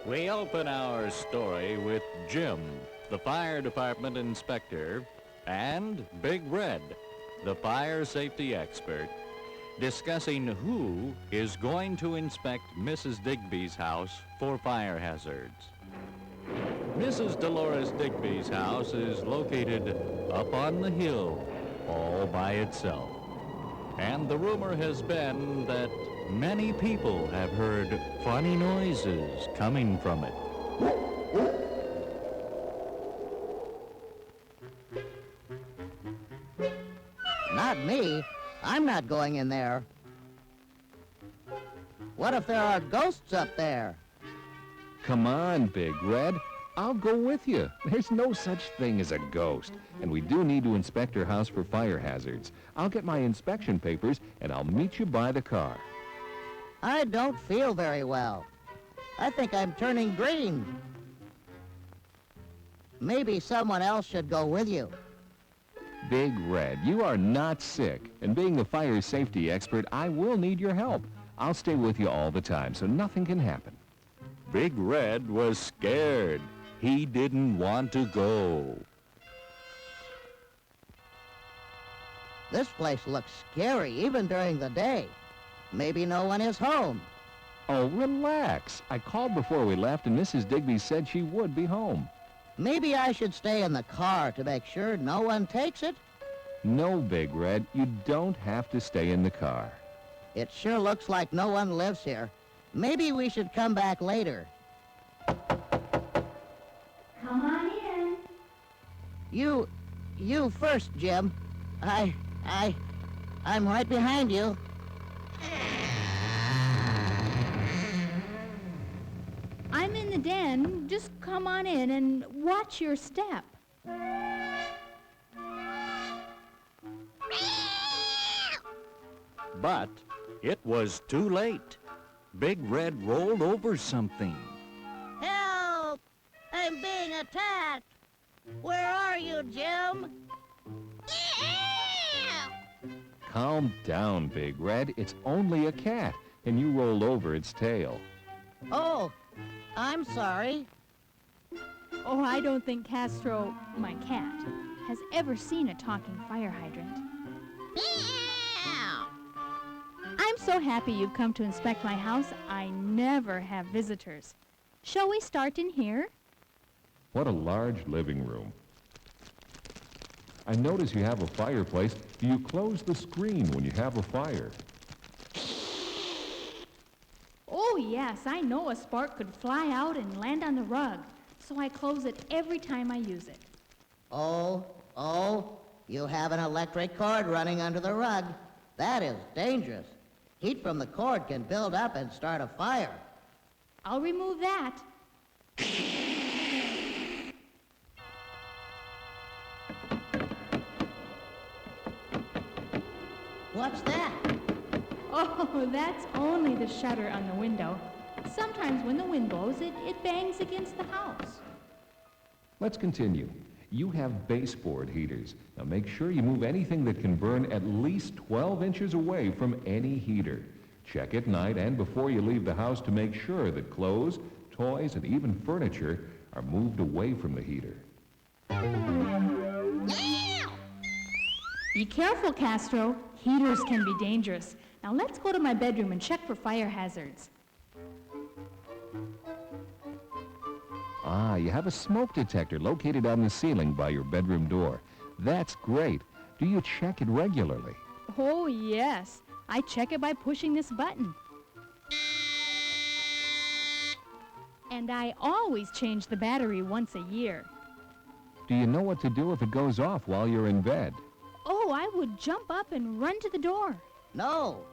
We open our story with Jim, the fire department inspector, and Big Red, the fire safety expert, discussing who is going to inspect Mrs. Digby's house for fire hazards. Mrs. Dolores Digby's house is located up on the hill all by itself. And the rumor has been that many people have heard funny noises coming from it. Not me. I'm not going in there. What if there are ghosts up there? Come on, Big Red. I'll go with you. There's no such thing as a ghost. And we do need to inspect her house for fire hazards. I'll get my inspection papers, and I'll meet you by the car. I don't feel very well. I think I'm turning green. Maybe someone else should go with you. Big Red, you are not sick. And being the fire safety expert, I will need your help. I'll stay with you all the time, so nothing can happen. Big Red was scared. He didn't want to go. This place looks scary even during the day. Maybe no one is home. Oh, relax. I called before we left, and Mrs. Digby said she would be home. Maybe I should stay in the car to make sure no one takes it. No, Big Red, you don't have to stay in the car. It sure looks like no one lives here. Maybe we should come back later. Come on in. You first, Jim. I'm right behind you. I'm in the den. Just come on in and watch your step. But it was too late. Big Red rolled over something. Help! I'm being attacked. Where are you, Jim? Calm down, Big Red. It's only a cat, and you rolled over its tail. Oh, I'm sorry. Oh, I don't think Castro, my cat, has ever seen a talking fire hydrant. I'm so happy you've come to inspect my house. I never have visitors. Shall we start in here? What a large living room. I notice you have a fireplace. Do you close the screen when you have a fire? Oh, yes, I know a spark could fly out and land on the rug, so I close it every time I use it. Oh, you have an electric cord running under the rug. That is dangerous. Heat from the cord can build up and start a fire. I'll remove that. What's that? Oh, that's only the shutter on the window. Sometimes when the wind blows, it bangs against the house. Let's continue. You have baseboard heaters. Now make sure you move anything that can burn at least 12 inches away from any heater. Check at night and before you leave the house to make sure that clothes, toys, and even furniture are moved away from the heater. Be careful, Castro. Heaters can be dangerous. Now let's go to my bedroom and check for fire hazards. Ah, you have a smoke detector located on the ceiling by your bedroom door. That's great. Do you check it regularly? Oh, yes. I check it by pushing this button. And I always change the battery once a year. Do you know what to do if it goes off while you're in bed? Oh, I would jump up and run to the door. No.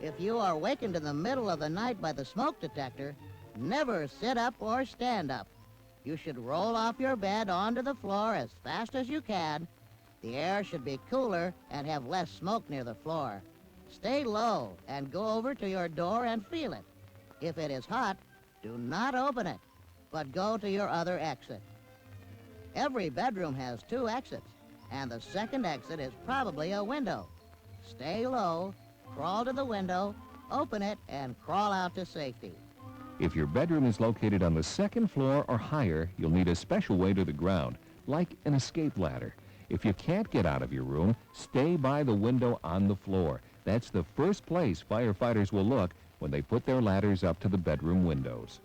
If you are wakened in the middle of the night by the smoke detector, never sit up or stand up. You should roll off your bed onto the floor as fast as you can. The air should be cooler and have less smoke near the floor. Stay low and go over to your door and feel it. If it is hot, do not open it, but go to your other exit. Every bedroom has 2 exits, and the second exit is probably a window. Stay low, crawl to the window, open it, and crawl out to safety. If your bedroom is located on the second floor or higher, you'll need a special way to the ground, like an escape ladder. If you can't get out of your room, stay by the window on the floor. That's the first place firefighters will look when they put their ladders up to the bedroom windows.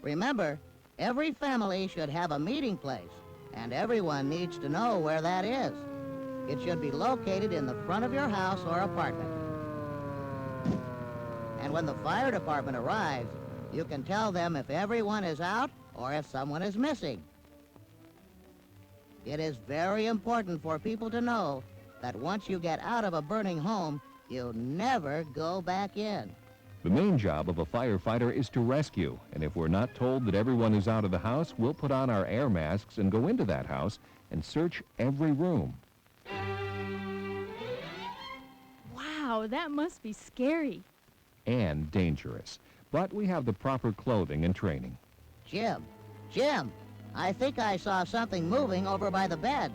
Remember, every family should have a meeting place, and everyone needs to know where that is. It should be located in the front of your house or apartment. And when the fire department arrives, you can tell them if everyone is out or if someone is missing. It is very important for people to know that once you get out of a burning home, you never go back in. The main job of a firefighter is to rescue, and if we're not told that everyone is out of the house, we'll put on our air masks and go into that house and search every room. Wow, that must be scary. And dangerous. But we have the proper clothing and training. Jim, I think I saw something moving over by the bed.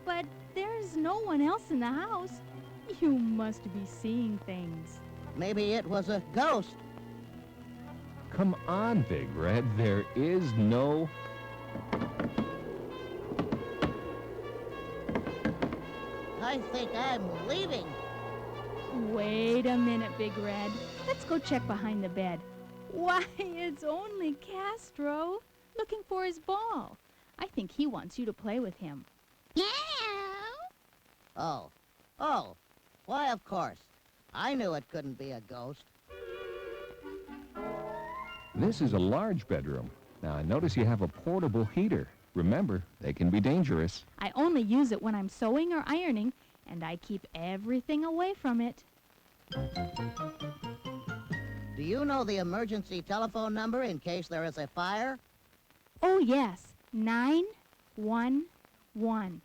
But there's no one else in the house. You must be seeing things. Maybe it was a ghost. Come on, Big Red, there is no... I think I'm leaving. Wait a minute, Big Red. Let's go check behind the bed. Why, it's only Castro, looking for his ball. I think he wants you to play with him. Oh, why, of course. I knew it couldn't be a ghost. This is a large bedroom. Now, I notice you have a portable heater. Remember, they can be dangerous. I only use it when I'm sewing or ironing, and I keep everything away from it. Do you know the emergency telephone number in case there is a fire? Oh, yes, 911.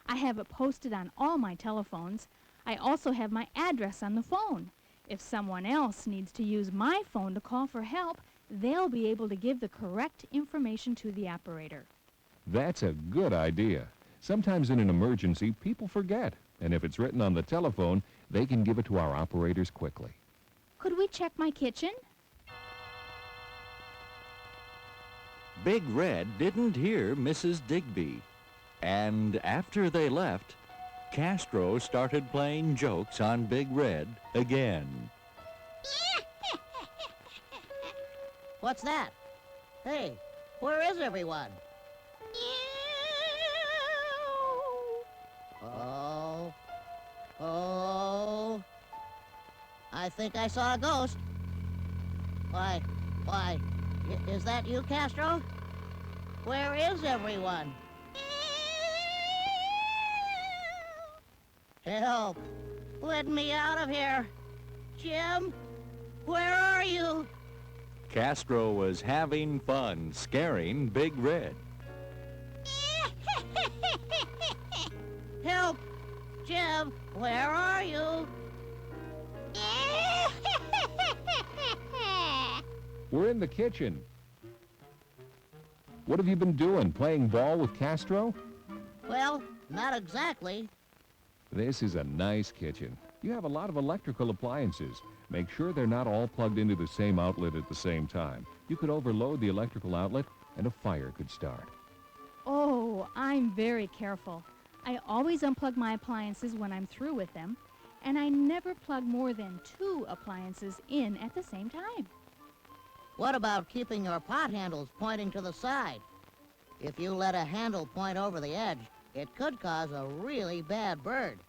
I have it posted on all my telephones. I also have my address on the phone. If someone else needs to use my phone to call for help, they'll be able to give the correct information to the operator. That's a good idea. Sometimes in an emergency, people forget. And if it's written on the telephone, they can give it to our operators quickly. Could we check my kitchen? Big Red didn't hear Mrs. Digby. And after they left, Castro started playing jokes on Big Red again. What's that? Hey, where is everyone? Oh, I think I saw a ghost. Why, is that you, Castro? Where is everyone? Help! Let me out of here! Jim, where are you? Castro was having fun scaring Big Red. Help! Jim, where are you? We're in the kitchen. What have you been doing, playing ball with Castro? Well, not exactly. This is a nice kitchen. You have a lot of electrical appliances. Make sure they're not all plugged into the same outlet at the same time. You could overload the electrical outlet and a fire could start. Oh, I'm very careful. I always unplug my appliances when I'm through with them, and I never plug more than 2 appliances in at the same time. What about keeping your pot handles pointing to the side? If you let a handle point over the edge, it could cause a really bad burn,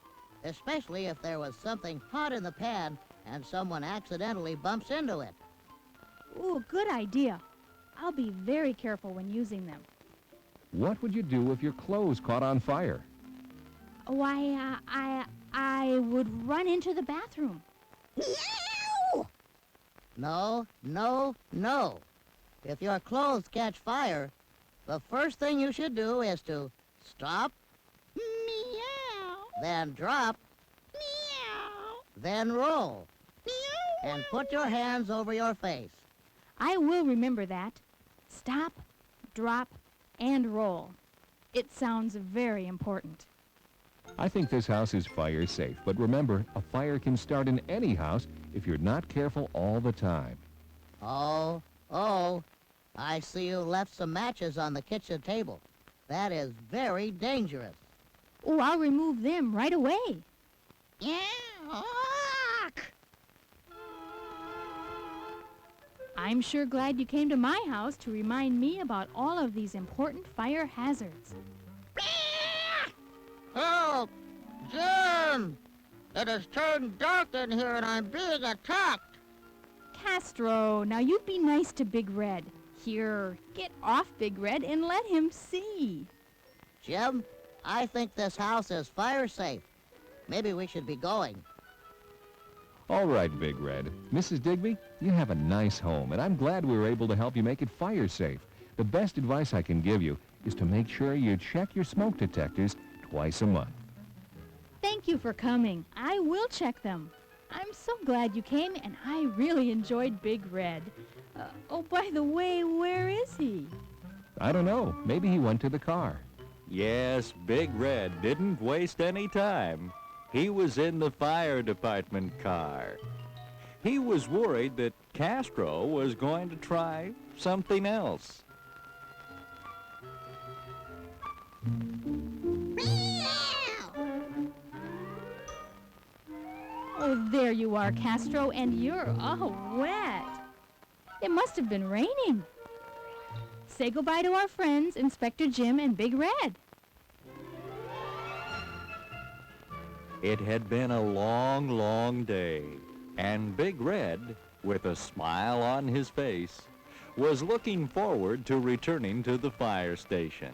especially if there was something hot in the pan and someone accidentally bumps into it. Ooh, good idea. I'll be very careful when using them. What would you do if your clothes caught on fire? Why, I would run into the bathroom. No. If your clothes catch fire, the first thing you should do is to stop, Meow. then drop, Meow. then roll, Meow. and put your hands over your face. I will remember that. Stop, drop, and roll. It sounds very important. I think this house is fire safe, but remember, a fire can start in any house if you're not careful all the time. Oh, Oh, I see you left some matches on the kitchen table. That is very dangerous. Oh, I'll remove them right away. Yeah. I'm sure glad you came to my house to remind me about all of these important fire hazards. Help! Jim! It has turned dark in here and I'm being attacked. Castro, now you be nice to Big Red. Here, get off Big Red and let him see. Jim, I think this house is fire safe. Maybe we should be going. All right, Big Red. Mrs. Digby, you have a nice home, and I'm glad we were able to help you make it fire safe. The best advice I can give you is to make sure you check your smoke detectors twice a month. Thank you for coming. I will check them. I'm so glad you came, and I really enjoyed Big Red. Oh, by the way, where is he? I don't know. Maybe he went to the car. Yes, Big Red didn't waste any time. He was in the fire department car. He was worried that Castro was going to try something else. Oh, there you are, Castro, and you're all wet. It must have been raining. Say goodbye to our friends, Inspector Jim and Big Red. It had been a long, long day, and Big Red, with a smile on his face, was looking forward to returning to the fire station.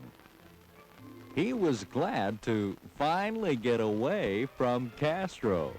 He was glad to finally get away from Castro.